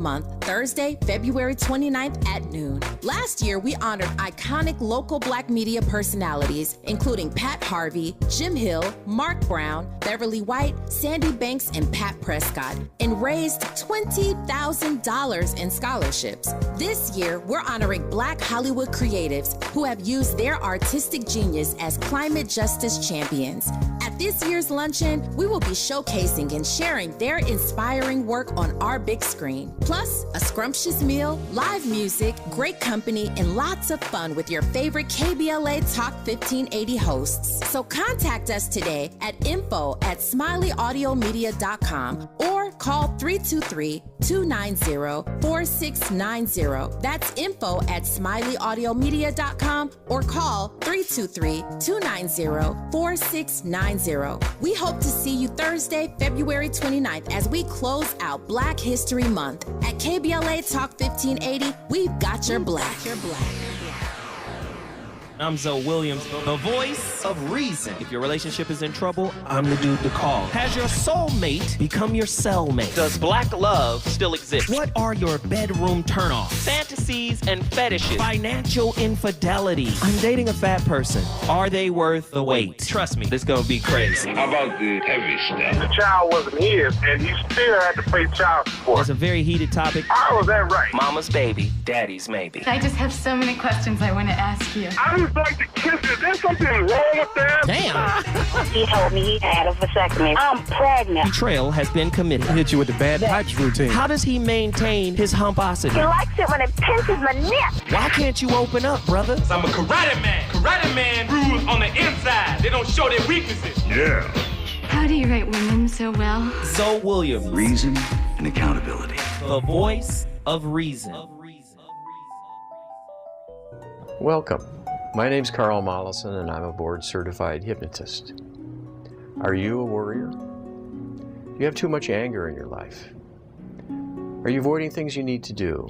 Month, Thursday, February 29th at noon. Last year, we honored iconic local Black media personalities, including Pat Harvey, Jim Hill, Mark Brown, Beverly White, Sandy Banks, and Pat Prescott, and raised $20,000 in scholarships. This year, we're honoring Black Hollywood creatives who have used their artistic genius as climate justice champions. At this year's luncheon, we will be showcasing and sharing their inspiring work on our big screen. Plus, a scrumptious meal, live music, great company, and lots of fun with your favorite KBLA Talk 1580 hosts. So contact us today at info@smileyAudiomedia.com or call 323-290-4690. That's info@smileyAudiomedia.com or call 323-290-4690. We hope to see you Thursday, February 29th as we close out Black History Month. At KBLA Talk 1580, we've got your black. I'm Zoe Williams, the voice of reason. If your relationship is in trouble, I'm the dude to call. Has your soulmate become your cellmate? Does black love still exist? What are your bedroom turnoffs? Fantasies and fetishes. Financial infidelity. I'm dating a fat person. Are they worth the wait? Trust me, this gonna be crazy. How about the heavy stuff? The child wasn't his, and he still had to pay child support. It's a very heated topic. How was that right? Mama's baby, daddy's maybe. I just have so many questions I want to ask you. I just like to kiss it. There's something wrong with that. Damn. He told me he had a vasectomy. I'm pregnant. Betrayal has been committed. Hit you with the bad pipes routine. How does he maintain his humposity? He likes it when it pinches my neck. Why can't you open up, brother? I'm a karate man. Karate man rules on the inside. They don't show their weaknesses. Yeah. How do you write women so well? Zoe Williams, Reason and accountability. the voice of reason. Welcome. My name's Carl Mollison, and I'm a board-certified hypnotist. Are you a warrior? Do you have too much anger in your life? Are you avoiding things you need to do?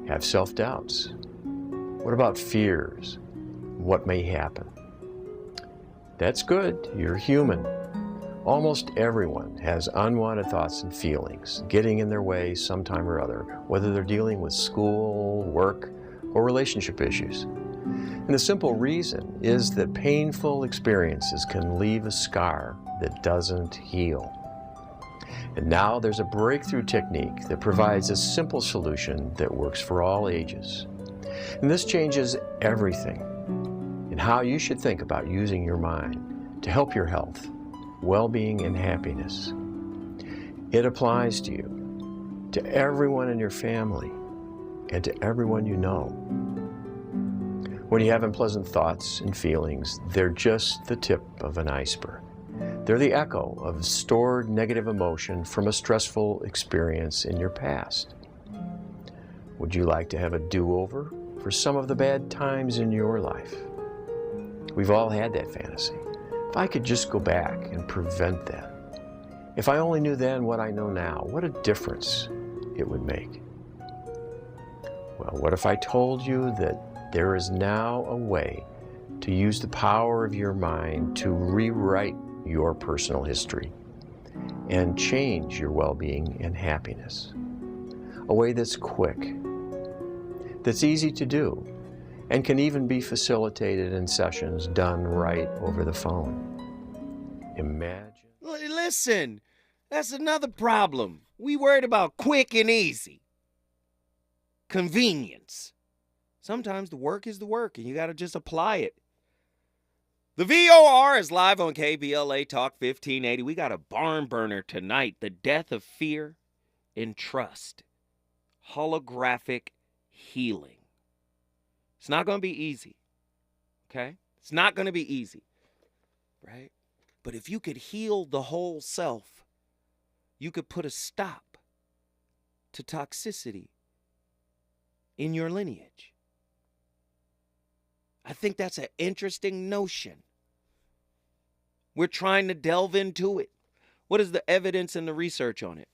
Have self-doubts? What about fears? What may happen? That's good. You're human. Almost everyone has unwanted thoughts and feelings getting in their way sometime or other, whether they're dealing with school, work, or relationship issues. And the simple reason is that painful experiences can leave a scar that doesn't heal. And now there's a breakthrough technique that provides a simple solution that works for all ages. And this changes everything in how you should think about using your mind to help your health, well-being, and happiness. It applies to you, to everyone in your family, and to everyone you know. When you have unpleasant thoughts and feelings, they're just the tip of an iceberg. They're the echo of stored negative emotion from a stressful experience in your past. Would you like to have a do-over for some of the bad times in your life? We've all had that fantasy. If I could just go back and prevent that. If I only knew then what I know now, what a difference it would make. Well, what if I told you that there is now a way to use the power of your mind to rewrite your personal history and change your well-being and happiness? A way that's quick, that's easy to do, and can even be facilitated in sessions done right over the phone. Imagine. Listen, that's another problem. We worried about quick and easy. Convenience. Sometimes the work is the work, and you got to just apply it. The VOR is live on KBLA Talk 1580. We got a barn burner tonight. The death of fear and trust. Holographic healing. It's not going to be easy, okay? It's not going to be easy, right? But if you could heal the whole self, you could put a stop to toxicity in your lineage. I think that's an interesting notion. We're trying to delve into it. What is the evidence and the research on it?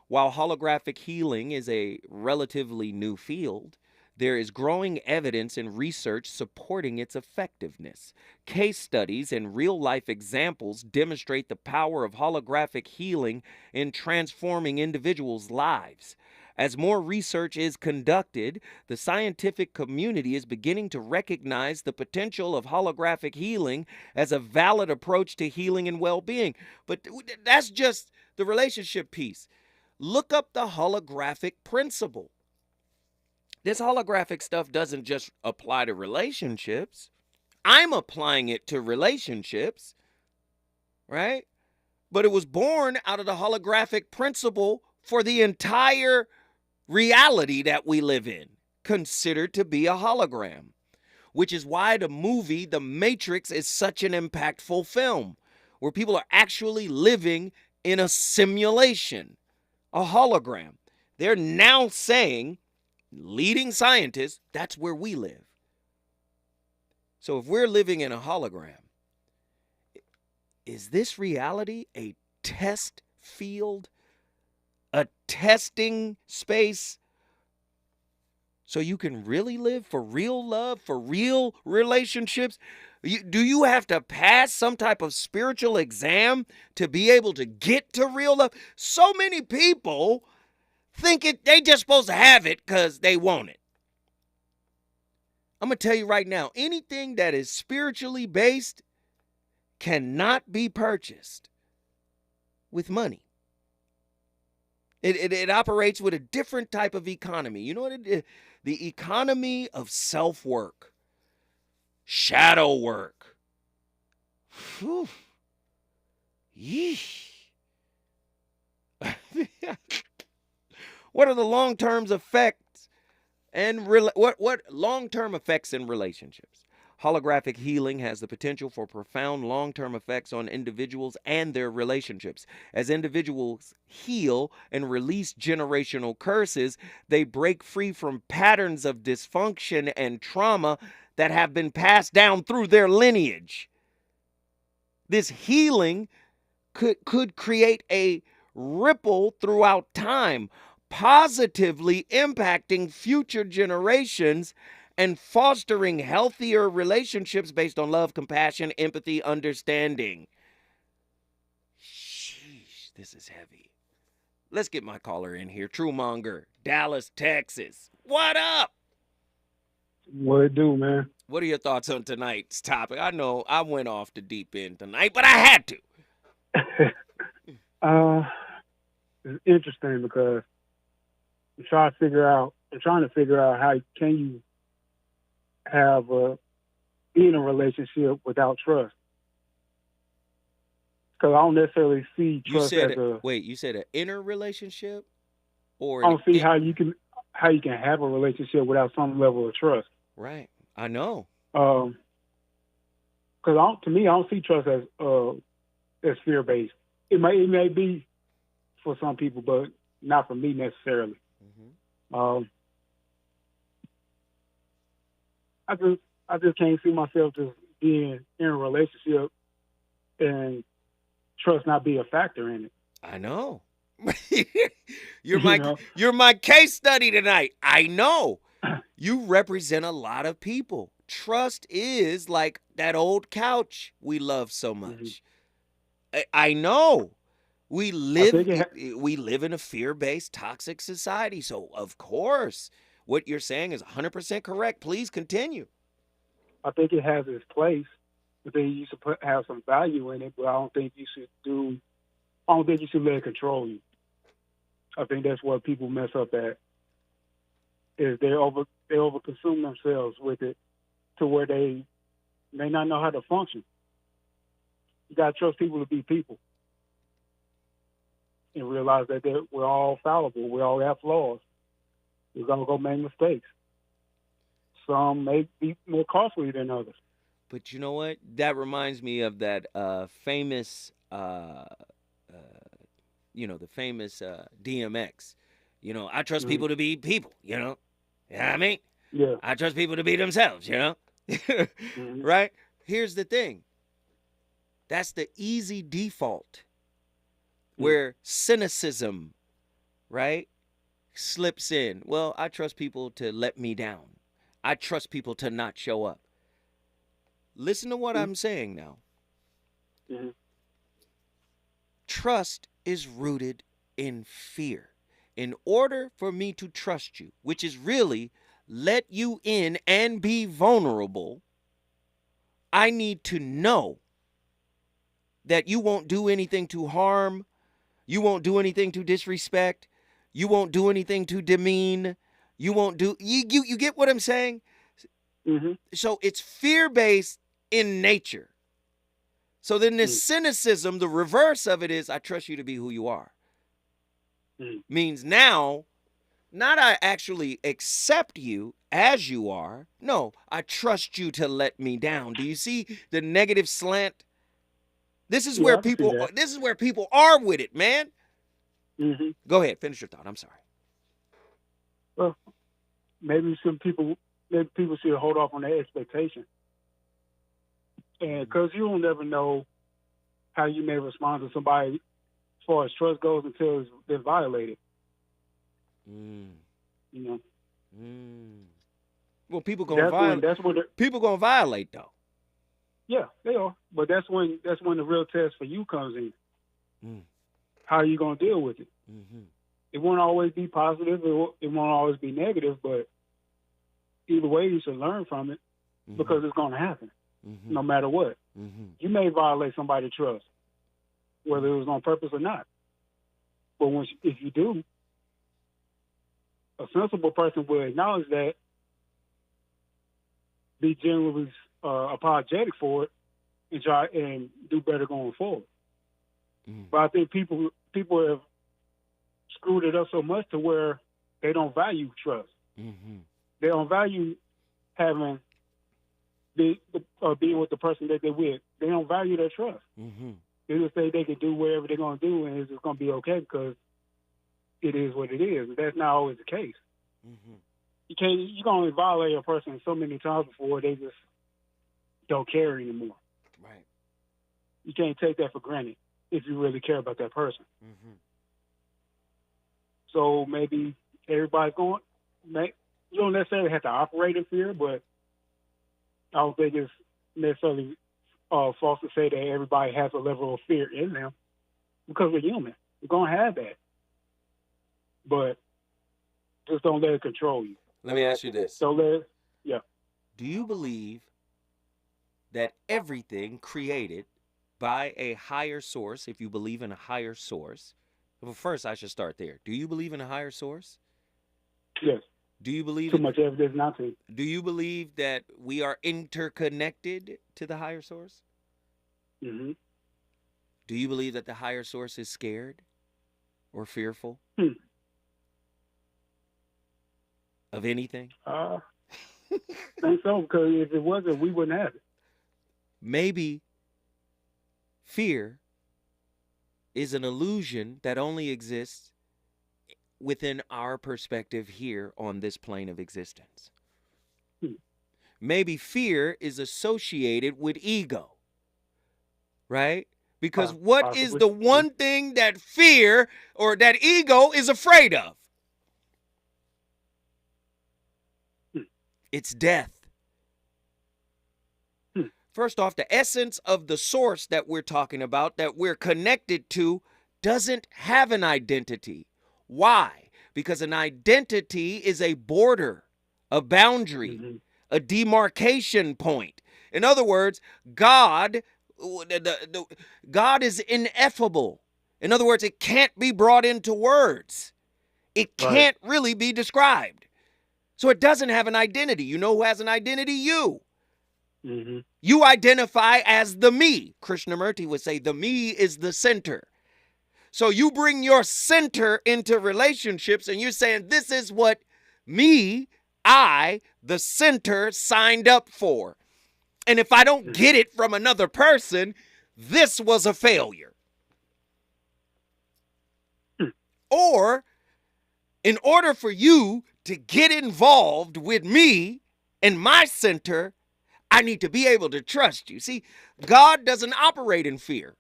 While holographic healing is a relatively new field, there is growing evidence and research supporting its effectiveness. Case studies and real-life examples demonstrate the power of holographic healing in transforming individuals' lives. As more research is conducted, the scientific community is beginning to recognize the potential of holographic healing as a valid approach to healing and well-being. But that's just the relationship piece. Look up the holographic principle. This holographic stuff doesn't just apply to relationships. I'm applying it to relationships, right? But it was born out of the holographic principle for the entire reality that we live in, considered to be a hologram, which is why the movie The Matrix is such an impactful film, where people are actually living in a simulation, a hologram. They're now saying, leading scientists, that's where we live. So if we're living in a hologram, is this reality a test field, a testing space, so you can really live for real love, for real relationships? Do you have to pass some type of spiritual exam to be able to get to real love? So many people think they just supposed to have it because they want it. I'm going to tell you right now, anything that is spiritually based cannot be purchased with money. It operates with a different type of economy. You know what it is? The economy of self-work, shadow work. Whew. Yeesh. What are the long-term effects and what long-term effects in relationships? Holographic healing has the potential for profound long-term effects on individuals and their relationships. As individuals heal and release generational curses, they break free from patterns of dysfunction and trauma that have been passed down through their lineage. This healing could create a ripple throughout time, positively impacting future generations and fostering healthier relationships based on love, compassion, empathy, understanding. Sheesh, this is heavy. Let's get my caller in here. Truemonger, Dallas, Texas. What up? What it do, man? What are your thoughts on tonight's topic? I know I went off the deep end tonight, but I had to. It's interesting because I'm trying to figure out how can you have be in a relationship without trust. Because I don't necessarily see trust as you said an inner relationship, or I don't see how you can have a relationship without some level of trust. Right, I know. Because to me, I don't see trust as fear based. It may be for some people, but not for me necessarily. Mm-hmm. I just can't see myself just being in a relationship and trust not be a factor in it. I know. You're my case study tonight. I know. You represent a lot of people. Trust is like that old couch we love so much. Mm-hmm. I know. We live in a fear-based, toxic society. So, of course, what you're saying is 100% correct. Please continue. I think it has its place. I think you should have some value in it, but I don't think you should let it control you. I think that's what people mess up at. Is they overconsume themselves with it to where they may not know how to function. You gotta trust people to be people. And realize that we're all fallible. We all have flaws. We're going to go make mistakes. Some may be more costly than others. But you know what? That reminds me of that famous, the famous DMX. I trust people to be people, You know what I mean? Yeah. I trust people to be themselves, mm-hmm. Right? Here's the thing. That's the easy default. Where cynicism, right, slips in. Well, I trust people to let me down. I trust people to not show up. Listen to what I'm saying now. Mm-hmm. Trust is rooted in fear. in order for me to trust you, which is really let you in and be vulnerable, I need to know that you won't do anything to harm, you won't do anything to disrespect, you won't do anything to demean, you won't do, you get what I'm saying? Mm-hmm. So it's fear-based in nature. So then this cynicism, the reverse of it is, I trust you to be who you are. Means now, not I actually accept you as you are. No, I trust you to let me down. Do you see the negative slant? This is where people are with it, man. Mm-hmm. Go ahead, finish your thought. I'm sorry. Well, maybe people should hold off on their expectation. And because you don't never know how you may respond to somebody as far as trust goes until they're violated. You know. Well, people gonna violate. People gonna violate though. Yeah, they are. But that's when the real test for you comes in. How are you gonna deal with it? It won't always be positive. It won't always be negative. But either way, you should learn from it because it's gonna happen, no matter what. You may violate somebody's trust, whether it was on purpose or not. But if you do, a sensible person will acknowledge that, be genuinely apologetic for it, and try and do better going forward. But I think people have screwed it up so much to where they don't value trust. They don't value having being with the person that they're with. They don't value their trust. They just say they can do whatever they're going to do and it's just going to be okay because it is what it is. That's not always the case. You can only violate a person so many times before they just don't care anymore. Right. You can't take that for granted if you really care about that person. So maybe everybody's you don't necessarily have to operate in fear, but I don't think it's necessarily false to say that everybody has a level of fear in them because we're human. We're going to have that. But just don't let it control you. Let me ask you this. Do you believe that everything created by a higher source, if you believe in a higher source, well, first I should start there. Do you believe in a higher source? Yes. Do you believe too much evidence not to? Do you believe that we are interconnected to the higher source? Do you believe that the higher source is scared or fearful of anything? I think so, because if it wasn't, we wouldn't have it. Maybe fear is an illusion that only exists within our perspective here on this plane of existence. Maybe fear is associated with ego, right? Because what is the one thing that fear or that ego is afraid of? It's death. First off, the essence of the source that we're talking about, that we're connected to, doesn't have an identity. Why? Because an identity is a border, a boundary, a demarcation point. In other words, God is ineffable. In other words, it can't be brought into words. It can't really be described. So it doesn't have an identity. You know who has an identity? You. You identify as the me. Krishnamurti would say the me is the center. So you bring your center into relationships and you're saying this is what me, I, the center, signed up for. And if I don't get it from another person, this was a failure. Or in order for you to get involved with me and my center, I need to be able to trust you. See, God doesn't operate in fear.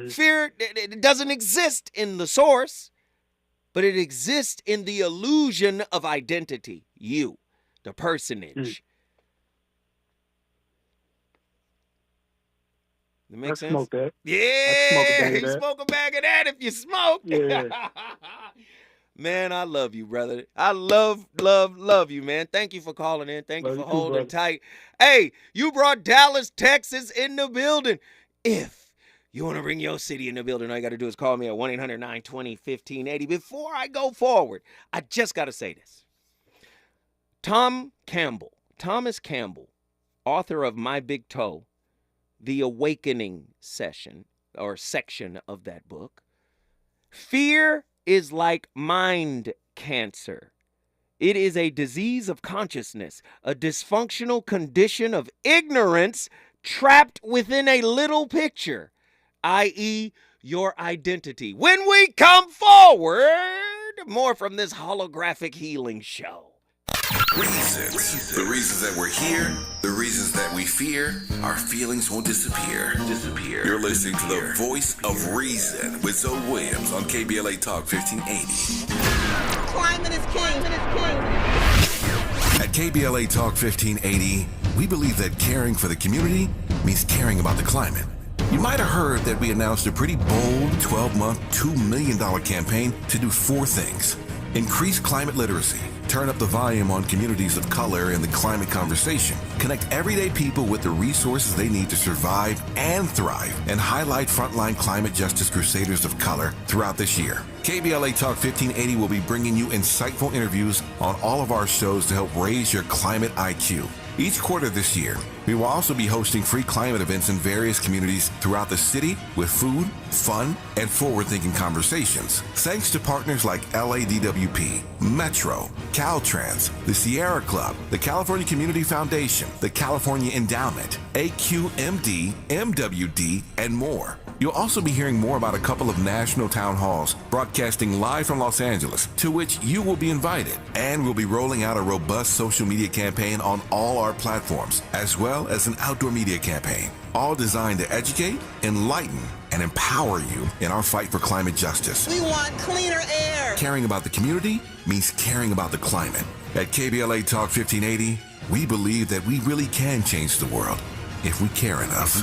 Fear, it doesn't exist in the source, but it exists in the illusion of identity. You, the personage. That makes sense? Smoke that. Yeah, you smoke a bag of that if you smoke. Yeah. Man, I love you, brother. I love you, man. Thank you for calling in. Thank you for holding tight. Hey, you brought Dallas, Texas in the building. If you want to bring your city in the building, all you got to do is call me at 1-800-920-1580. Before I go forward, I just got to say this. Thomas Campbell, author of My Big Toe, the awakening section of that book. Fear is like mind cancer. It is a disease of consciousness, a dysfunctional condition of ignorance trapped within a little picture, i.e., your identity. When we come forward, more from this holographic healing show. Reasons. The reasons that we're here, the reasons that we fear, our feelings won't disappear. You're listening to the voice of reason with Zoe Williams on KBLA Talk 1580. Climate is king. At KBLA Talk 1580, we believe that caring for the community means caring about the climate. You might have heard that we announced a pretty bold 12-month, $2 million campaign to do 4 things. Increase climate literacy, turn up the volume on communities of color in the climate conversation, connect everyday people with the resources they need to survive and thrive, and highlight frontline climate justice crusaders of color throughout this year. KBLA Talk 1580 will be bringing you insightful interviews on all of our shows to help raise your climate IQ. Each quarter this year, we will also be hosting free climate events in various communities throughout the city with food, fun, and forward-thinking conversations. Thanks to partners like LADWP, Metro, Caltrans, the Sierra Club, the California Community Foundation, the California Endowment, AQMD, MWD, and more. You'll also be hearing more about a couple of national town halls broadcasting live from Los Angeles, to which you will be invited. And we'll be rolling out a robust social media campaign on all our platforms, as well as an outdoor media campaign, all designed to educate, enlighten, and empower you in our fight for climate justice. We want cleaner air. Caring about the community means caring about the climate. At KBLA Talk 1580, we believe that we really can change the world if we care enough.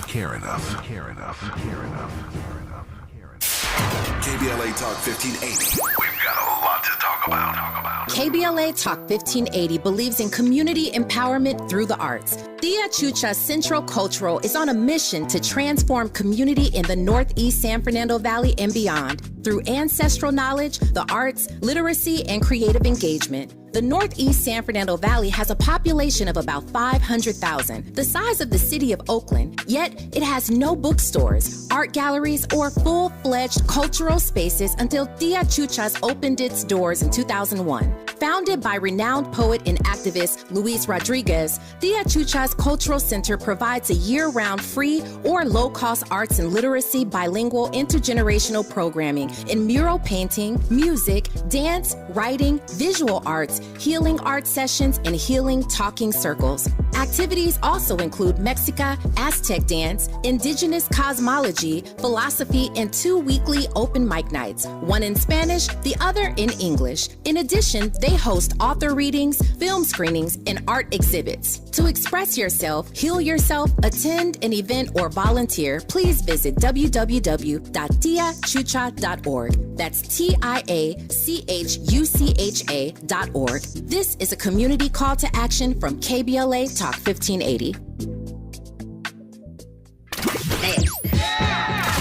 KBLA Talk 1580. We've got a lot to talk about. KBLA Talk 1580 believes in community empowerment through the arts. Tia Chucha Central Cultural is on a mission to transform community in the Northeast San Fernando Valley and beyond through ancestral knowledge, the arts, literacy, and creative engagement. The Northeast San Fernando Valley has a population of about 500,000, the size of the city of Oakland, yet it has no bookstores, art galleries, or full-fledged cultural spaces until Tia Chucha's opened its doors in 2001. Founded by renowned poet and activist Luis Rodriguez, Tia Chucha's Cultural Center provides a year-round free or low-cost arts and literacy bilingual intergenerational programming in mural painting, music, dance, writing, visual arts, healing art sessions, and healing talking circles. Activities also include Mexica, Aztec dance, indigenous cosmology, philosophy, and 2 weekly open mic nights, one in Spanish, the other in English. In addition, they host author readings, film screenings, and art exhibits. To express yourself, heal yourself, attend an event, or volunteer, please visit www.tiachucha.org. That's TIACHUCHA.org. This is a community call to action from KBLA Talk 1580.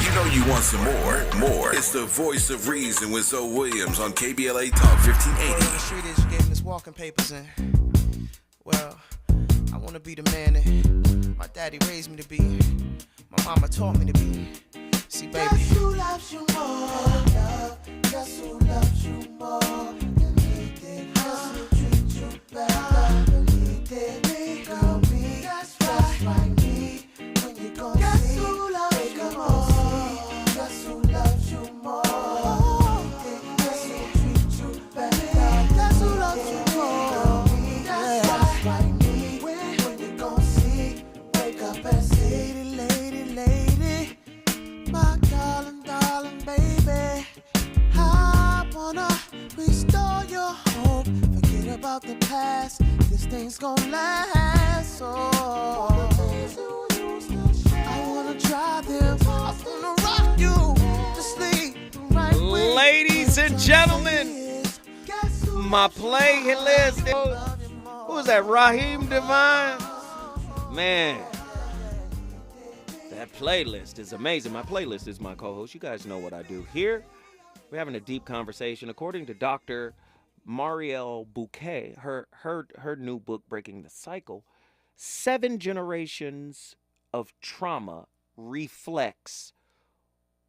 You know you want some more. It's the voice of reason with Zoe Williams on KBLA Talk 1580. The street is getting this walking papers in. Well, I want to be the man that my daddy raised me to be. My mama taught me to be. See, baby. Guess who loves you more? Guess who loves you more? Guess who treats you better? Girl, me, that's right, me. When you gon' guess who loves you more? Guess who loves you more? Guess who treats you better? Guess who loves you more? That's right, me. When you gon' see, wake up and see. Lady, my darling, baby. I wanna restore your hope. Forget about the past. This thing's gonna last. So I wanna try them. I wanna rock you to sleep right. Ladies and gentlemen, My playlist. Who was that? Raheem Devine? Man, that playlist is amazing. My playlist is my co-host. You guys know what I do here. We're having a deep conversation. According to Dr. Marielle Bouquet, her new book, Breaking the Cycle, 7 generations of trauma reflects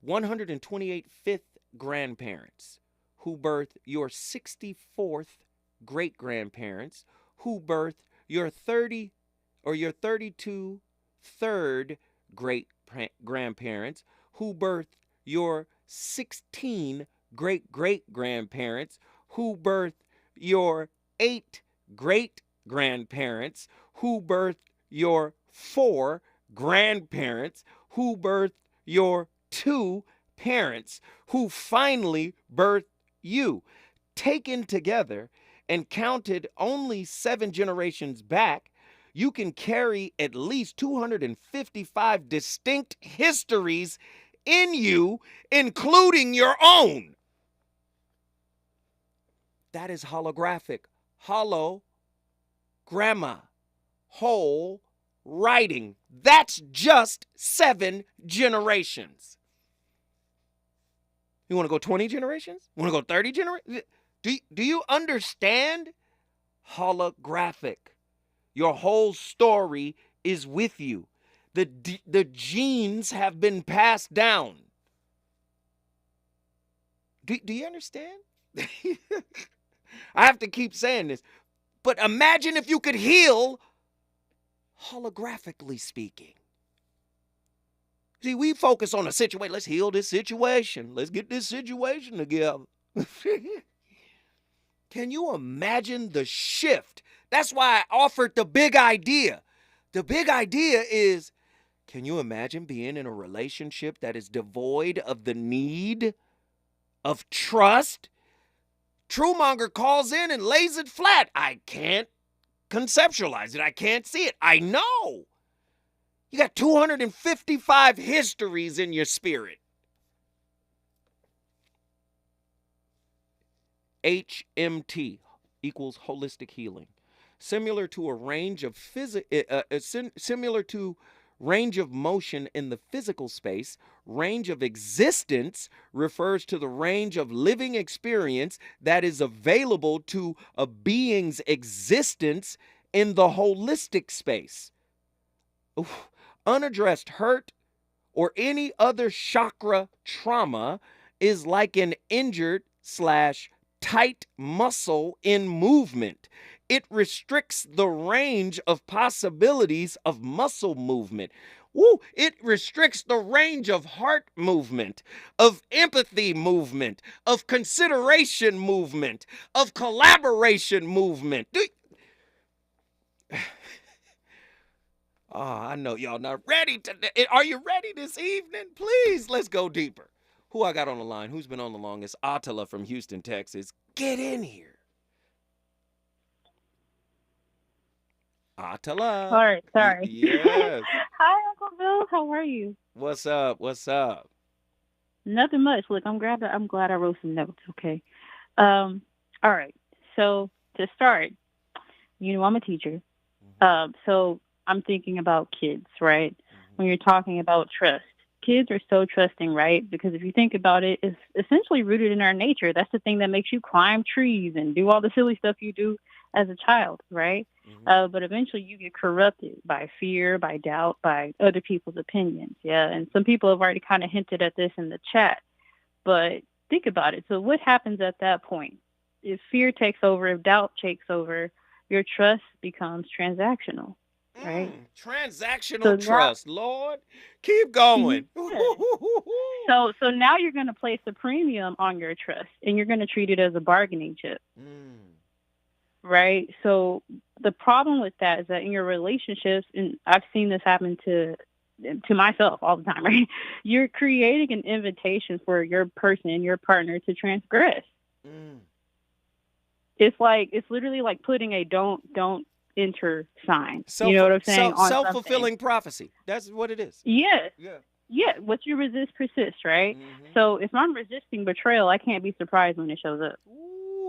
128 fifth grandparents who birthed your 64th great-grandparents, who birthed your 30 or your 32 third great-grandparents, who birthed your 16 great-great-grandparents, who birthed your 8 great-grandparents, who birthed your 4 grandparents, who birthed your 2 parents, who finally birthed you. Taken together and counted only 7 generations back, you can carry at least 255 distinct histories in you, including your own. That is holographic. Hollow, grandma, whole, writing. That's just 7 generations. You want to go 20 generations? Want to go 30 generations? Do you understand? Holographic. Your whole story is with you. The genes have been passed down. Do you understand? I have to keep saying this. But imagine if you could heal holographically speaking. See, we focus on a situation. Let's heal this situation. Let's get this situation together. Can you imagine the shift? That's why I offered the big idea. The big idea is, can you imagine being in a relationship that is devoid of the need of trust? Truemonger calls in and lays it flat. I can't conceptualize it. I can't see it. I know. You got 255 histories in your spirit. HMT equals holistic healing. Similar to a range of similar to range of motion in the physical space, range of existence refers to the range of living experience that is available to a being's existence in the holistic space. Unaddressed hurt or any other chakra trauma is like an injured / tight muscle in movement. It restricts the range of possibilities of muscle movement. It restricts the range of heart movement, of empathy movement, of consideration movement, of collaboration movement. I know y'all not ready today. Are you ready this evening? Please, let's go deeper. Who I got on the line? Who's been on the longest? Attila from Houston, Texas. Get in here. Attila. Sorry. Yes. Hi, Uncle Bill. How are you? What's up? Nothing much. Look, I'm glad I wrote some notes. Okay. All right. So to start, I'm a teacher. So I'm thinking about kids, right? When you're talking about trust. Kids are so trusting, right? Because if you think about it, it's essentially rooted in our nature. That's the thing that makes you climb trees and do all the silly stuff you do as a child, right? But eventually you get corrupted by fear, by doubt, by other people's opinions. Yeah. And some people have already kind of hinted at this in the chat. But think about it. So what happens at that point? If fear takes over, if doubt takes over, your trust becomes transactional. Right. Transactional trust, Lord. Keep going. So now you're going to place a premium on your trust and you're going to treat it as a bargaining chip. Right. So the problem with that is that in your relationships, and I've seen this happen to myself all the time, right? You're creating an invitation for your person, your partner to transgress. It's literally like putting a don't enter sign. You know what I'm saying? Self-fulfilling prophecy. That's what it is. Yeah. What you resist persists, right? So if I'm resisting betrayal, I can't be surprised when it shows up.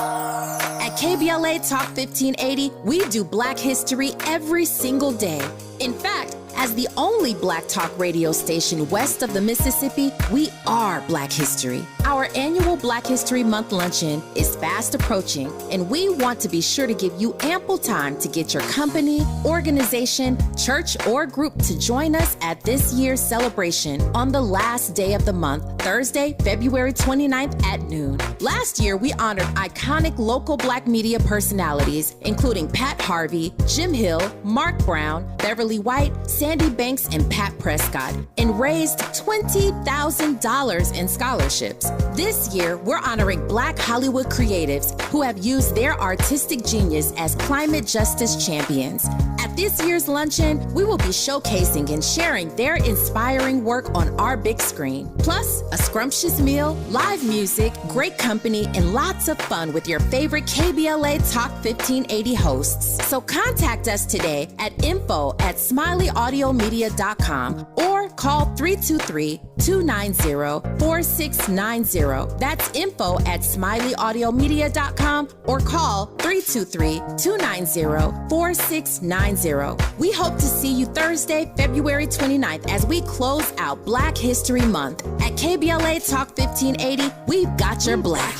At KBLA Talk 1580, we do Black history every single day. In fact, as the only Black talk radio station west of the Mississippi, we are Black history. Our annual Black History Month luncheon is fast approaching, and we want to be sure to give you ample time to get your company, organization, church, or group to join us at this year's celebration on the last day of the month, Thursday, February 29th at noon. Last year, we honored iconic local Black media personalities, including Pat Harvey, Jim Hill, Mark Brown, Beverly White, Sandy Banks, and Pat Prescott, and raised $20,000 in scholarships. This year, we're honoring Black Hollywood creatives who have used their artistic genius as climate justice champions. At this year's luncheon, we will be showcasing and sharing their inspiring work on our big screen. Plus, a scrumptious meal, live music, great company, and lots of fun with your favorite KBLA Talk 1580 hosts. So contact us today at info@smileyAudiomedia.com or call 323-290-4690. That's info@smileyAudiomedia.com or call 323-290-4690. We hope to see you Thursday, February 29th as we close out Black History Month. At KBLA Talk 1580, we've got your Black.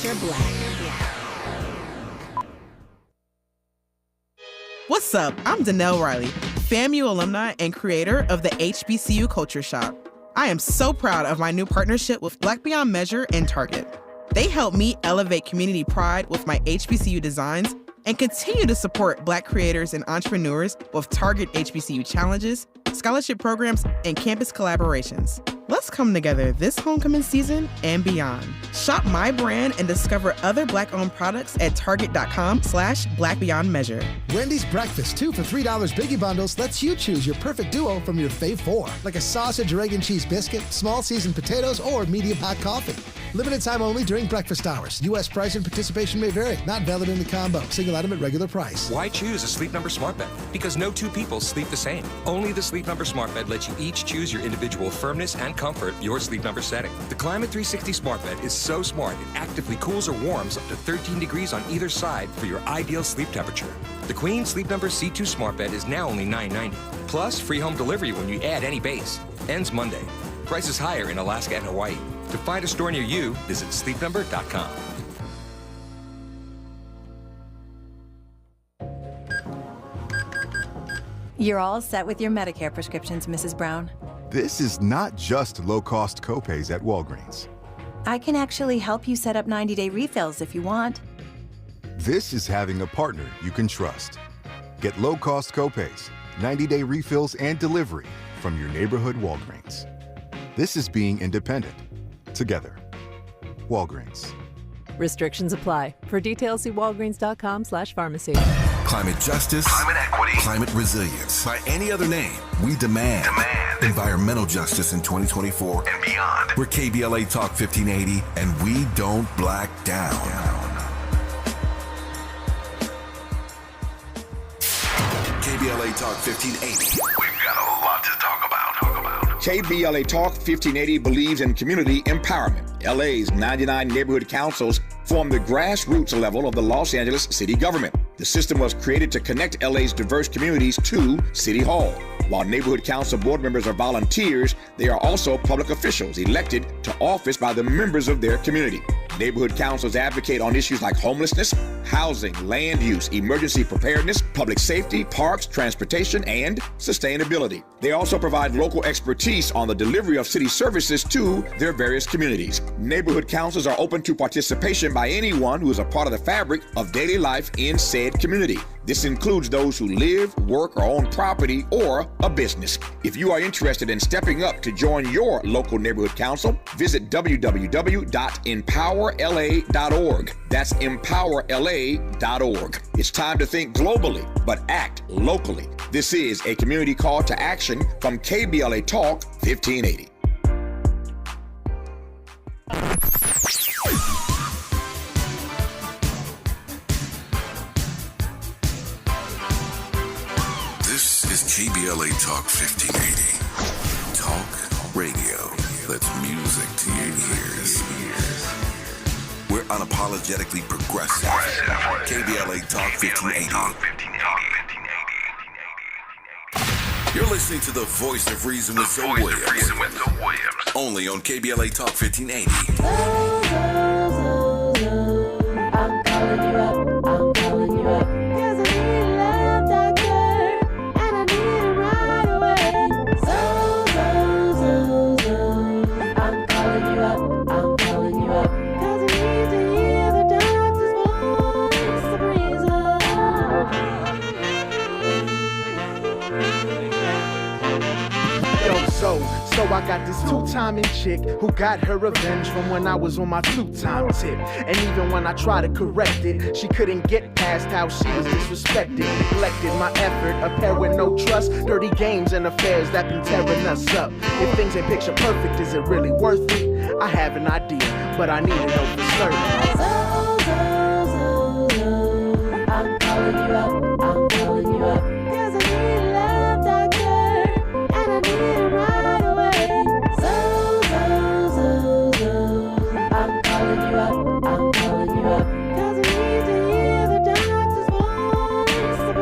What's up? I'm Danelle Riley, FAMU alumni and creator of the HBCU Culture Shop. I am so proud of my new partnership with Black Beyond Measure and Target. They help me elevate community pride with my HBCU designs and continue to support Black creators and entrepreneurs with Target HBCU challenges, scholarship programs, and campus collaborations. Let's come together this homecoming season and beyond. Shop my brand and discover other Black-owned products at target.com/BlackBeyondMeasure. Wendy's Breakfast 2 for $3 Biggie Bundles lets you choose your perfect duo from your fave 4, like a sausage or egg and cheese biscuit, small seasoned potatoes, or medium hot coffee. Limited time only during breakfast hours. U.S. price and participation may vary. Not valid in the combo. Single item at regular price. Why choose a Sleep Number smart bed? Because no two people sleep the same. Only the Sleep Number smart bed lets you each choose your individual firmness and comfort, your Sleep Number setting. The Climate 360 smart bed is so smart it actively cools or warms up to 13 degrees on either side for your ideal sleep temperature. The Queen Sleep Number C2 smart bed is now only $9.90. Plus free home delivery when you add any base. Ends Monday. Prices higher in Alaska and Hawaii. To find a store near you, visit sleepnumber.com. You're all set with your Medicare prescriptions, Mrs. Brown. This is not just low-cost copays at Walgreens. I can actually help you set up 90-day refills if you want. This is having a partner you can trust. Get low-cost copays, 90-day refills, and delivery from your neighborhood Walgreens. This is being independent. Together. Walgreens. Restrictions apply. For details, see walgreens.com/pharmacy. Climate justice, climate equity, climate resilience. By any other name, we demand environmental justice in 2024 and beyond. We're KBLA Talk 1580, and we don't black down. KBLA Talk 1580. We've got a lot to talk about. KBLA Talk 1580 believes in community empowerment. LA's 99 neighborhood councils form the grassroots level of the Los Angeles city government. The system was created to connect LA's diverse communities to City Hall. While neighborhood council board members are volunteers, they are also public officials elected to office by the members of their community. Neighborhood councils advocate on issues like homelessness, housing, land use, emergency preparedness, public safety, parks, transportation, and sustainability. They also provide local expertise on the delivery of city services to their various communities. Neighborhood councils are open to participation by anyone who is a part of the fabric of daily life in said community. This includes those who live, work, or own property or a business. If you are interested in stepping up to join your local neighborhood council, visit www.empowerla.org. That's empowerla.org. It's time to think globally, but act locally. This is a community call to action from KBLA Talk 1580. KBLA Talk 1580. Talk radio. That's music to your ears. We're unapologetically progressive. KBLA Talk 1580. You're listening to the voice of reason with Zoe Williams. Only on KBLA Talk 1580. I'm calling you up. I'm calling you up. 'Cause I need a love doctor, and I need it right away. I'm calling you up. I'm calling you up. 'Cause I need to hear the doctor's voice of reason. Yo, so I got this two-timing chick who got her revenge from when I was on my two-time tip. And even when I tried to correct it, she couldn't get past how she was disrespected, neglected my effort, a pair with no trust, dirty games and affairs that been tearing us up. If things ain't picture perfect, is it really worth it? I have an idea, but I need to know for certain. I'm calling you up. I'm calling you up. 'Cause I need a love doctor, and I need it right away. I'm calling you up. I'm calling you up. 'Cause I need to hear the doctor's voice of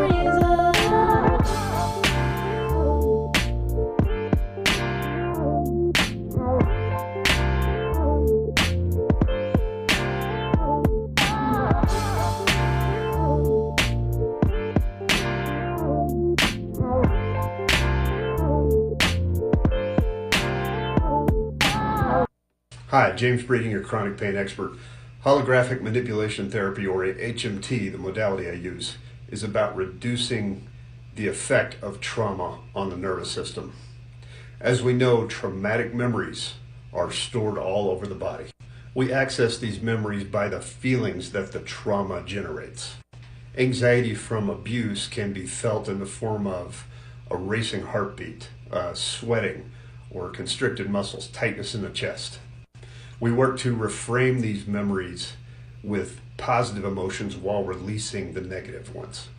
Hi, James Breeding, your chronic pain expert. Holographic manipulation therapy, or HMT, the modality I use, is about reducing the effect of trauma on the nervous system. As we know, traumatic memories are stored all over the body. We access these memories by the feelings that the trauma generates. Anxiety from abuse can be felt in the form of a racing heartbeat, sweating, or constricted muscles, tightness in the chest. We work to reframe these memories with positive emotions while releasing the negative ones.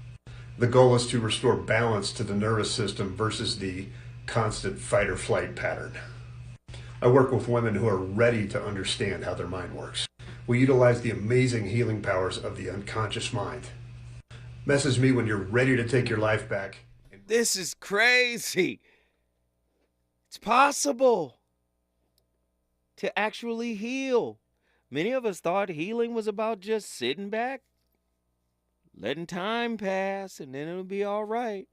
The goal is to restore balance to the nervous system versus the constant fight or flight pattern. I work with women who are ready to understand how their mind works. We utilize the amazing healing powers of the unconscious mind. Message me when you're ready to take your life back. This is crazy. It's possible to actually heal. Many of us thought healing was about just sitting back, letting time pass, and then it'll be all right.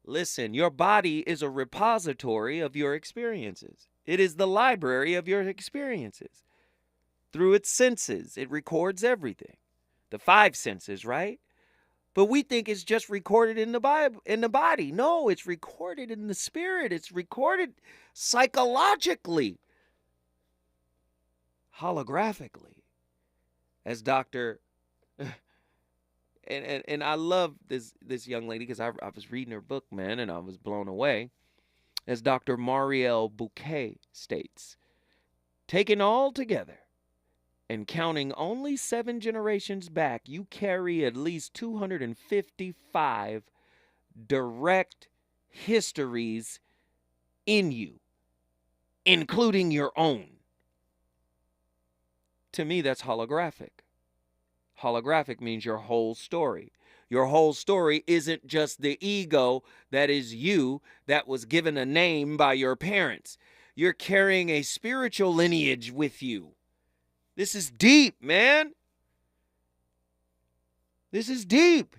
Listen, your body is a repository of your experiences. It is the library of your experiences. Through its senses, it records everything. The 5 senses, right? But we think it's just recorded in the body. No, it's recorded in the spirit. It's recorded psychologically, holographically. As Dr. And I love this young lady because I was reading her book, man, and I was blown away. As Dr. Marielle Bouquet states, taken all together and counting only 7 generations back, you carry at least 255 direct histories in you, including your own. To me, that's holographic. Holographic means your whole story. Your whole story isn't just the ego that is you that was given a name by your parents. You're carrying a spiritual lineage with you. This is deep, man. This is deep.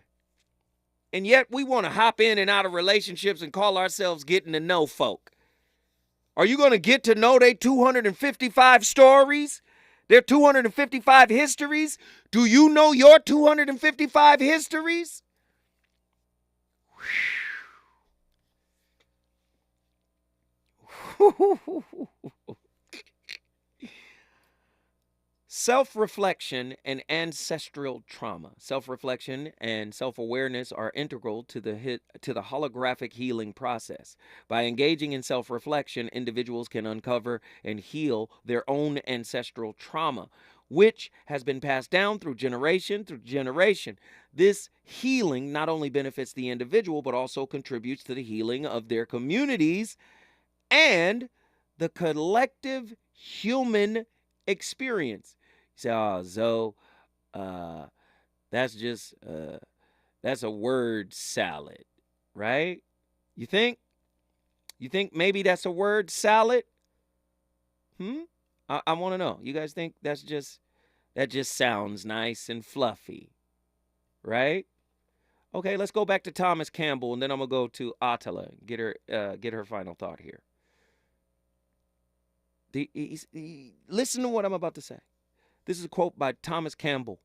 And yet we want to hop in and out of relationships and call ourselves getting to know folk. Are you going to get to know their 255 stories? Their 255 histories? Do you know your 255 histories? Self-reflection and ancestral trauma. Self-reflection and self-awareness are integral to the holographic healing process. By engaging in self-reflection, individuals can uncover and heal their own ancestral trauma, which has been passed down through generation. This healing not only benefits the individual, but also contributes to the healing of their communities and the collective human experience. Say, oh, Zoe, that's just that's a word salad, right? You think? You think maybe that's a word salad? I want to know. You guys think that just sounds nice and fluffy, right? Okay, let's go back to Thomas Campbell, and then I'm gonna go to Attila, get her final thought here. Listen to what I'm about to say. This is a quote by Thomas Campbell.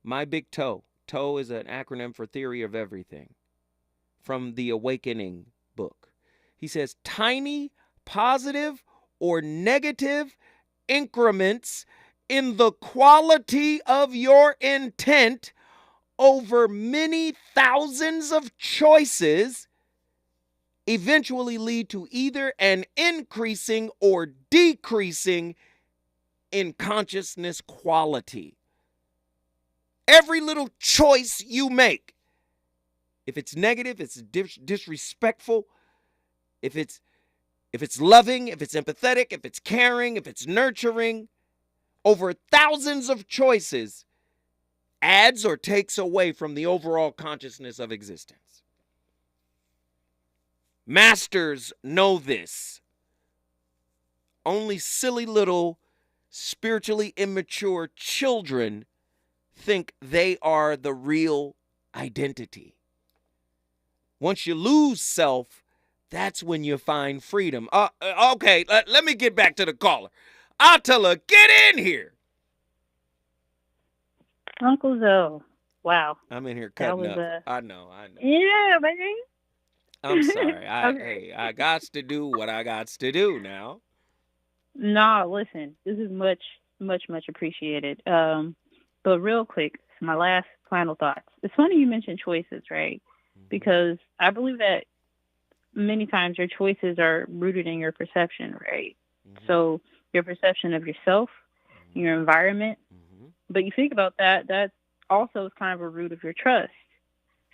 My big toe. Toe is an acronym for theory of everything, from the Awakening book. He says, tiny positive or negative increments in the quality of your intent over many thousands of choices eventually lead to either an increasing or decreasing in consciousness quality. Every little choice you make, if it's negative, it's disrespectful, if it's loving, if it's empathetic, if it's caring, if it's nurturing, over thousands of choices adds or takes away from the overall consciousness of existence. Masters know this. Only silly little spiritually immature children think they are the real identity. Once you lose self, that's when you find freedom. Okay, let me get back to the caller. Attila, get in here. Uncle Zoe. Wow. I'm in here cutting up. I know. Yeah, baby. I'm sorry. Okay. I got to do what I got to do now. No, listen. This is much, much, much appreciated. But real quick, my last final thoughts. It's funny you mentioned choices, right? Because I believe that many times your choices are rooted in your perception, right? So your perception of yourself, your environment. But you think about that also is kind of a root of your trust.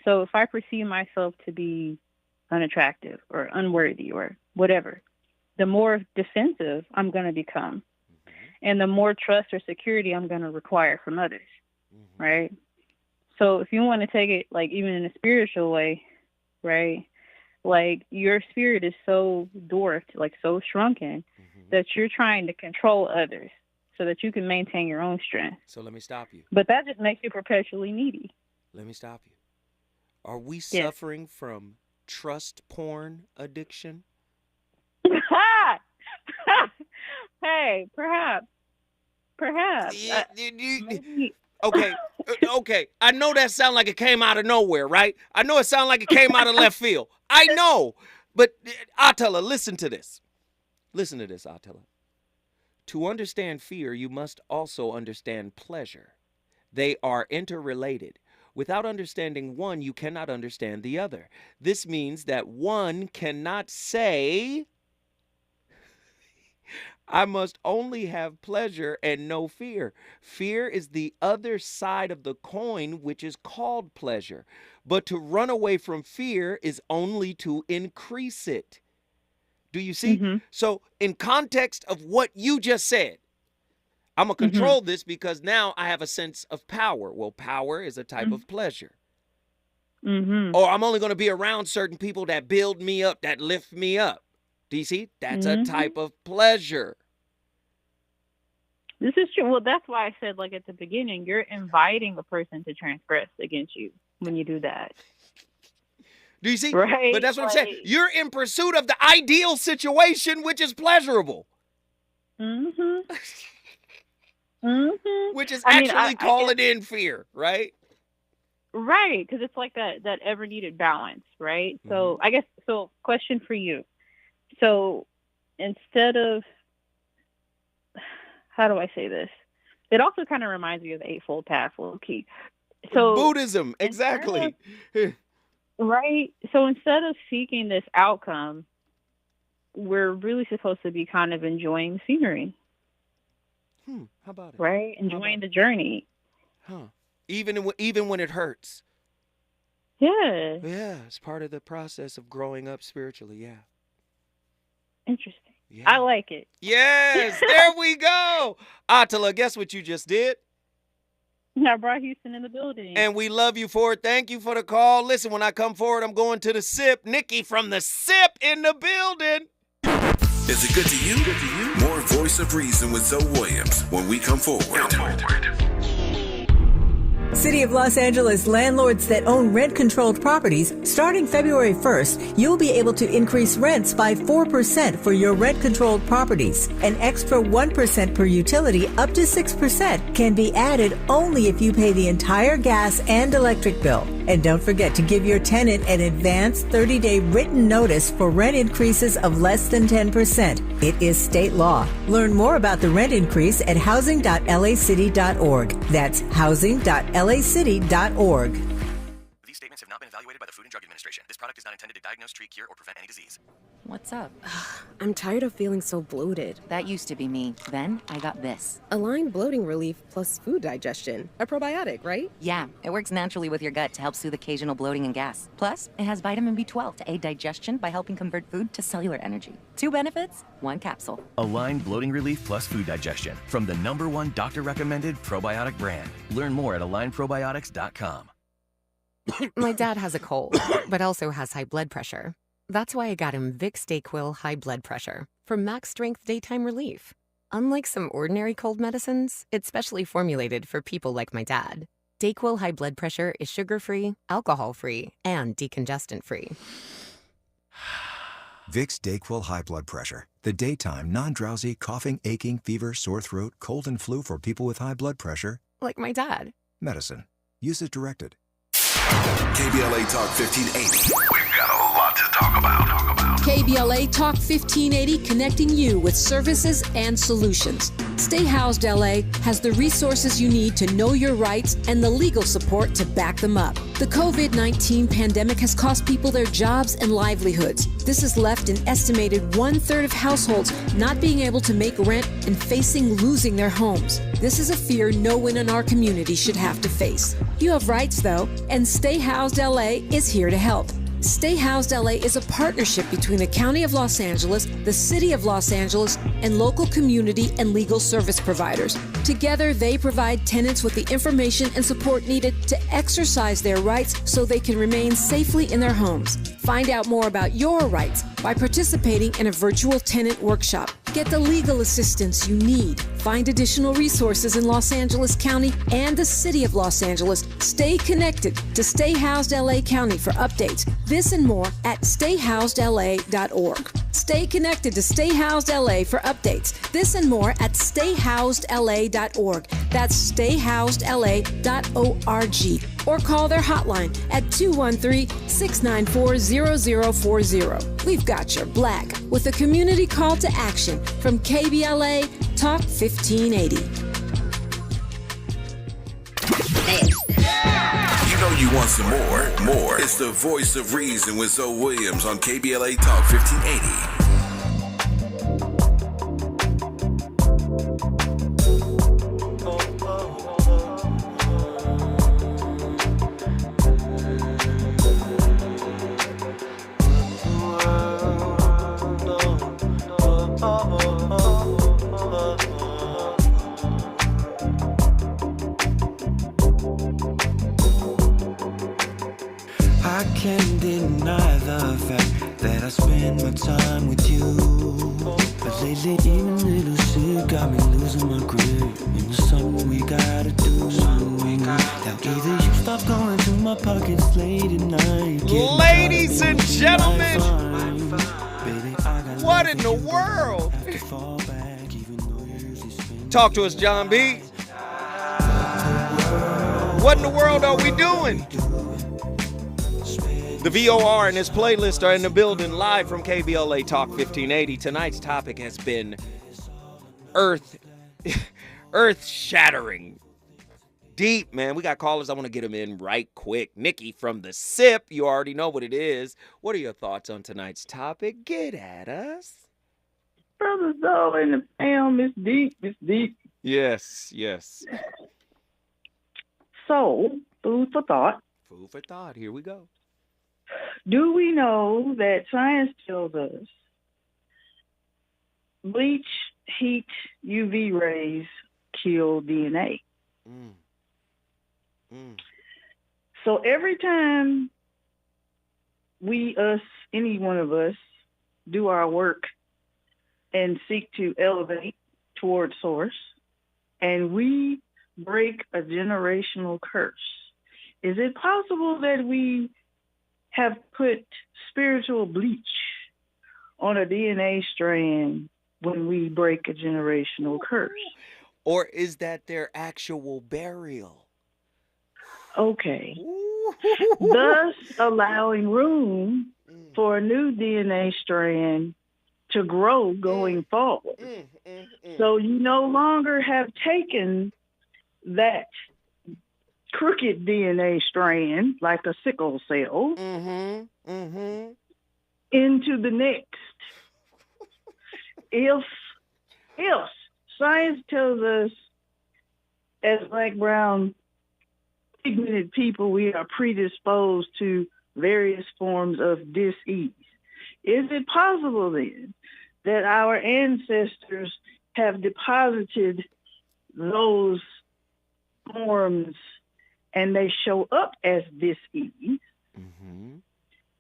So if I perceive myself to be unattractive or unworthy or whatever, the more defensive I'm going to become. And the more trust or security I'm going to require from others, right? So if you want to take it, like, even in a spiritual way, right? Like, your spirit is so dwarfed, like so shrunken, that you're trying to control others so that you can maintain your own strength. So let me stop you. But that just makes you perpetually needy. Let me stop you. Are we suffering from trust porn addiction? Hey, perhaps. Okay. I know that sounds like it came out of nowhere, right? I know it sounds like it came out of left field. I know. But Attila, listen to this. Listen to this, Attila. To understand fear, you must also understand pleasure. They are interrelated. Without understanding one, you cannot understand the other. This means that one cannot say, I must only have pleasure and no fear. Fear is the other side of the coin, which is called pleasure. But to run away from fear is only to increase it. Do you see? So in context of what you just said, I'm going to control this because now I have a sense of power. Well, power is a type of pleasure. Or I'm only going to be around certain people that build me up, that lift me up. Do you see? That's a type of pleasure. This is true. Well, that's why I said, like, at the beginning, you're inviting a person to transgress against you when you do that. Do you see? Right? But that's what I'm saying. You're in pursuit of the ideal situation, which is pleasurable. Which is actually calling in fear, right? Right, because it's like that ever needed balance, right? So I guess, question for you. So instead of, how do I say this? It also kind of reminds me of the Eightfold Path, low key. So Buddhism, exactly. Right. So instead of seeking this outcome, we're really supposed to be kind of enjoying the scenery. How about it? Right? Enjoying the journey. Even when it hurts. Yeah. Yeah, it's part of the process of growing up spiritually, yeah. Interesting. I like it. Yes, there we go. Attila, guess what you just did? I brought Houston in the building. And we love you for it. Thank you for the call. Listen, when I come forward, I'm going to the SIP. Nikki from the SIP in the building. Is it good to you? More Voice of Reason with Zoe Williams when we come forward. City of Los Angeles landlords that own rent-controlled properties, starting February 1st, you'll be able to increase rents by 4% for your rent-controlled properties. An extra 1% per utility, up to 6%, can be added only if you pay the entire gas and electric bill. And don't forget to give your tenant an advance 30-day written notice for rent increases of less than 10%. It is state law. Learn more about the rent increase at housing.lacity.org. That's housing.lacity.org. These statements have not been evaluated by the Food and Drug Administration. This product is not intended to diagnose, treat, cure, or prevent any disease. What's up? I'm tired of feeling so bloated. That used to be me. Then I got this. Align Bloating Relief plus food digestion. A probiotic, right? Yeah, it works naturally with your gut to help soothe occasional bloating and gas. Plus, it has vitamin B12 to aid digestion by helping convert food to cellular energy. 2 benefits, 1 capsule. Align Bloating Relief plus food digestion from the #1 doctor-recommended probiotic brand. Learn more at alignprobiotics.com. My dad has a cold, but also has high blood pressure. That's why I got him Vicks DayQuil High Blood Pressure for max strength daytime relief. Unlike some ordinary cold medicines, it's specially formulated for people like my dad. DayQuil High Blood Pressure is sugar-free, alcohol-free, and decongestant-free. Vicks DayQuil High Blood Pressure. The daytime, non-drowsy, coughing, aching, fever, sore throat, cold, and flu for people with high blood pressure. Like my dad. Medicine. Use as directed. KBLA Talk 1580. We've got a lot to talk about. KBLA Talk 1580, connecting you with services and solutions. Stay Housed LA has the resources you need to know your rights and the legal support to back them up. The COVID-19 pandemic has cost people their jobs and livelihoods. This has left an estimated 1/3 of households not being able to make rent and facing losing their homes. This is a fear no one in our community should have to face. You have rights, though, and Stay Housed LA is here to help. Stay Housed LA is a partnership between the County of Los Angeles, the City of Los Angeles, and local community and legal service providers. Together, they provide tenants with the information and support needed to exercise their rights so they can remain safely in their homes. Find out more about your rights by participating in a virtual tenant workshop. Get the legal assistance you need. Find additional resources in Los Angeles County and the City of Los Angeles. Stay connected to Stay Housed LA County for updates. This and more at stayhousedla.org. Stay connected to Stay Housed LA for updates. This and more at stayhousedla.org. That's stayhousedla.org. Or call their hotline at 213-694-0040. We've got your black with a community call to action from KBLA Talk 1580. You know you want some more. It's the Voice of Reason with Zoe Williams on KBLA Talk 1580. I can't deny the fact that I spend my time with you. But lately, even little shit got me losing my grip. And there's something we gotta do. Now either you stop going to my pockets late at night. Ladies and gentlemen, what in the world? Talk to us, John B. What in the world are we doing? The VOR and his playlist are in the building live from KBLA Talk 1580. Tonight's topic has been earth-shattering. Deep, man. We got callers. I want to get them in right quick. Nikki from the SIP. You already know what it is. What are your thoughts on tonight's topic? Get at us. Brother Zoe and the fam, it's deep. Yes. So, food for thought. Food for thought. Here we go. Do we know that science tells us bleach, heat, UV rays kill DNA. So every time any one of us, do our work and seek to elevate toward source, and we break a generational curse, is it possible that we have put spiritual bleach on a DNA strand when we break a generational curse? Or is that their actual burial? Okay. Thus allowing room for a new DNA strand to grow going forward. So you no longer have taken that crooked DNA strand, like a sickle cell, into the next. If science tells us, as Black, brown, pigmented people, we are predisposed to various forms of dis-ease, is it possible then that our ancestors have deposited those forms and they show up as dis-ease,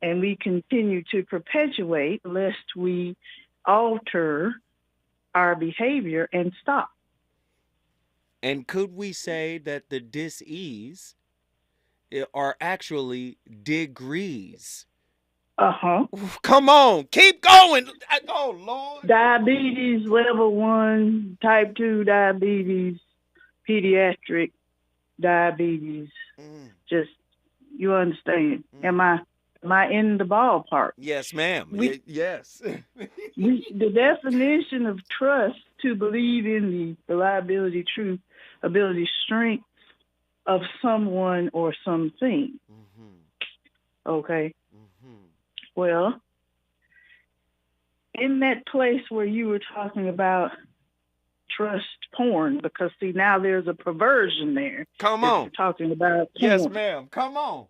and we continue to perpetuate lest we alter our behavior and stop? And could we say that the dis-ease are actually degrees? Come on, keep going. Oh, Lord. Diabetes level 1, type 2 diabetes, pediatric diabetes. Just, you understand. Am I in the ballpark? Yes, ma'am. Yes. The definition of trust, to believe in the reliability, truth, ability, strength of someone or something. Okay. Well, in that place where you were talking about trust porn, because see, now there's a perversion there. Come on. You're talking about porn. Yes, ma'am. Come on.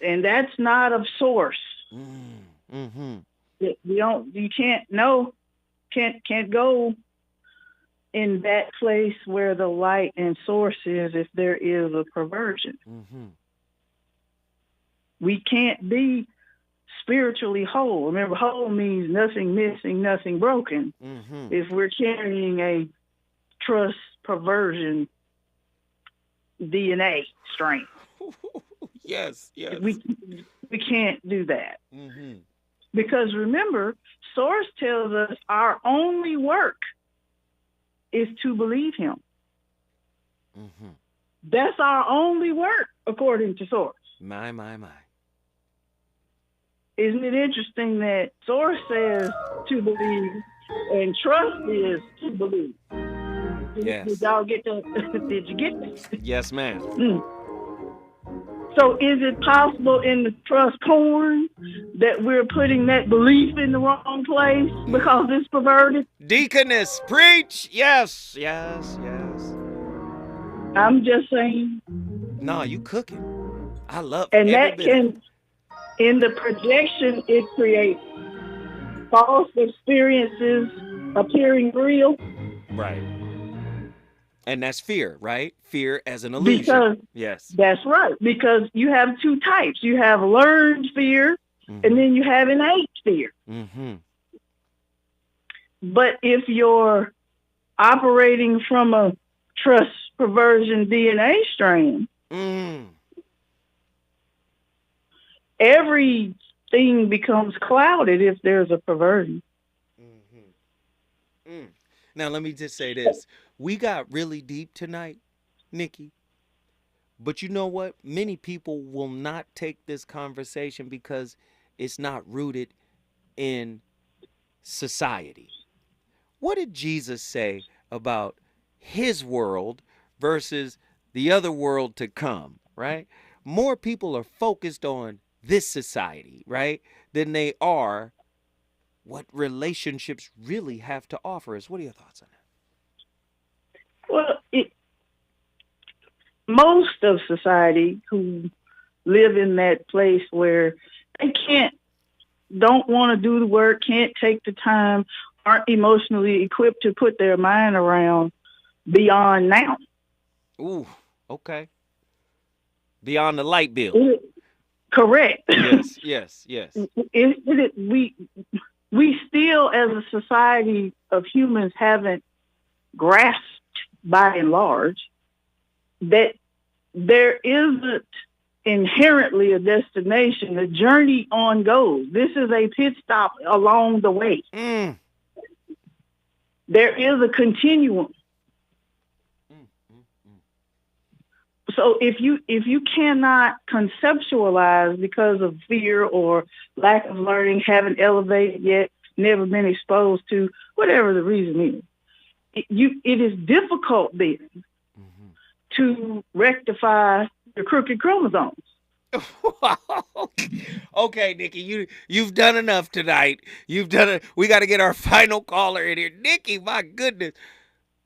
And that's not of source. You can't go in that place where the light and source is if there is a perversion. We can't be spiritually whole. Remember, whole means nothing missing, nothing broken. If we're carrying a trust perversion DNA strain. Yes. We can't do that. Because remember, source tells us our only work is to believe him. That's our only work, according to source. My. Isn't it interesting that source says to believe and trust is to believe? Yes. Did y'all get that? Did you get that? Yes, ma'am. So is it possible in the trust porn that we're putting that belief in the wrong place because it's perverted? Deaconess, preach. Yes. I'm just saying. No, you cooking. I love and every that bit. can, in the projection, it creates false experiences appearing real. Right. And that's fear, right? Fear as an illusion. Because yes. That's right. Because you have two types. You have learned fear, and then you have innate fear. But if you're operating from a trust perversion DNA strain, everything becomes clouded if there's a perversion. Now, let me just say this. We got really deep tonight, Nikki. But you know what? Many people will not take this conversation because it's not rooted in society. What did Jesus say about his world versus the other world to come, right? More people are focused on this society, right, than they are what relationships really have to offer us. What are your thoughts on that? Well, most of society who live in that place where they can't don't want to do the work, can't take the time, aren't emotionally equipped to put their mind around beyond now. Ooh, okay. Beyond the light bill. Correct. Yes. We still, as a society of humans, haven't grasped, by and large, that there isn't inherently a destination. The journey on goes. This is a pit stop along the way. There is a continuum. So if you cannot conceptualize because of fear or lack of learning, haven't elevated yet, never been exposed to, whatever the reason is, it is difficult then to rectify the crooked chromosomes. Okay, Nikki, you've done enough tonight. You've done it. We got to get our final caller in here. Nikki, my goodness.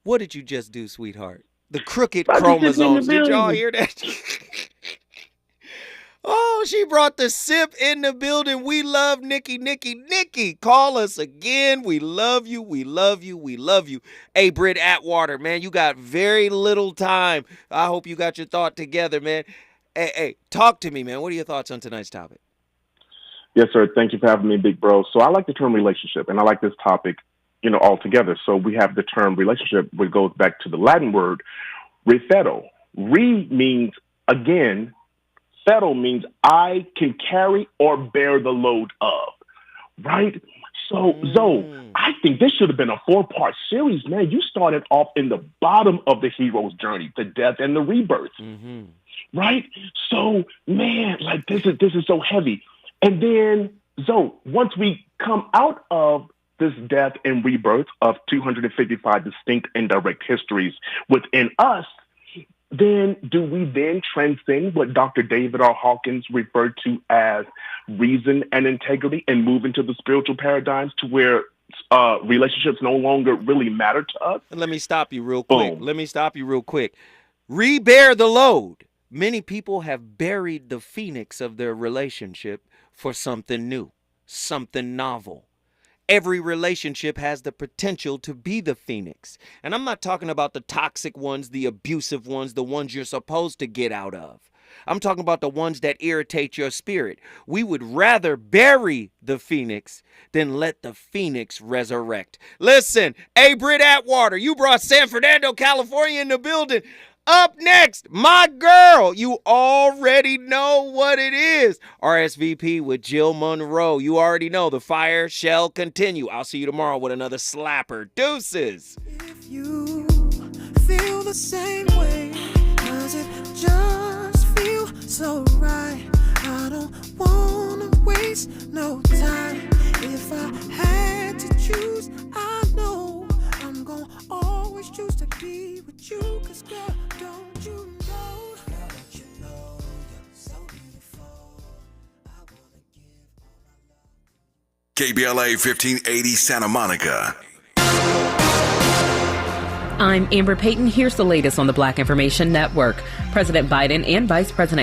What did you just do, sweetheart? The crooked chromosomes. Did y'all hear that? Oh, she brought the sip in the building. We love Nikki. Nikki, call us again. We love you. We love you. We love you. Hey, Britt Atwater, man, you got very little time. I hope you got your thought together, man. Hey, talk to me, man. What are your thoughts on tonight's topic? Yes, sir. Thank you for having me, big bro. So I like the term relationship, and I like this topic, altogether. So we have the term relationship, which goes back to the Latin word refeto. Re means again, feto means I can carry or bear the load of, right? So, Zoe, I think this should have been a 4-part series, man. You started off in the bottom of the hero's journey, the death and the rebirth, right? So, man, like this is so heavy. And then, Zoe, once we come out of this death and rebirth of 255 distinct and direct histories within us, then do we then transcend what Dr. David R. Hawkins referred to as reason and integrity and move into the spiritual paradigms to where relationships no longer really matter to us? Let me stop you real quick. Rebear the load. Many people have buried the phoenix of their relationship for something new, something novel. Every relationship has the potential to be the phoenix. And I'm not talking about the toxic ones, the abusive ones, the ones you're supposed to get out of. I'm talking about the ones that irritate your spirit. We would rather bury the phoenix than let the phoenix resurrect. Listen, hey, Britt Atwater, you brought San Fernando, California in the building. Up next, my girl, you already know what it is. RSVP with Jill Monroe. You already know the fire shall continue. I'll see you tomorrow with another slapper. Deuces. If you feel the same way, does it just feel so right? I don't want to waste no time. If I had to choose, I know I'm gonna always choose to be with you. Cause girl, don't you know? Girl, don't you know you're so beautiful? I wanna give all my love. KBLA 1580 Santa Monica. I'm Amber Payton. Here's the latest on the Black Information Network. President Biden and Vice President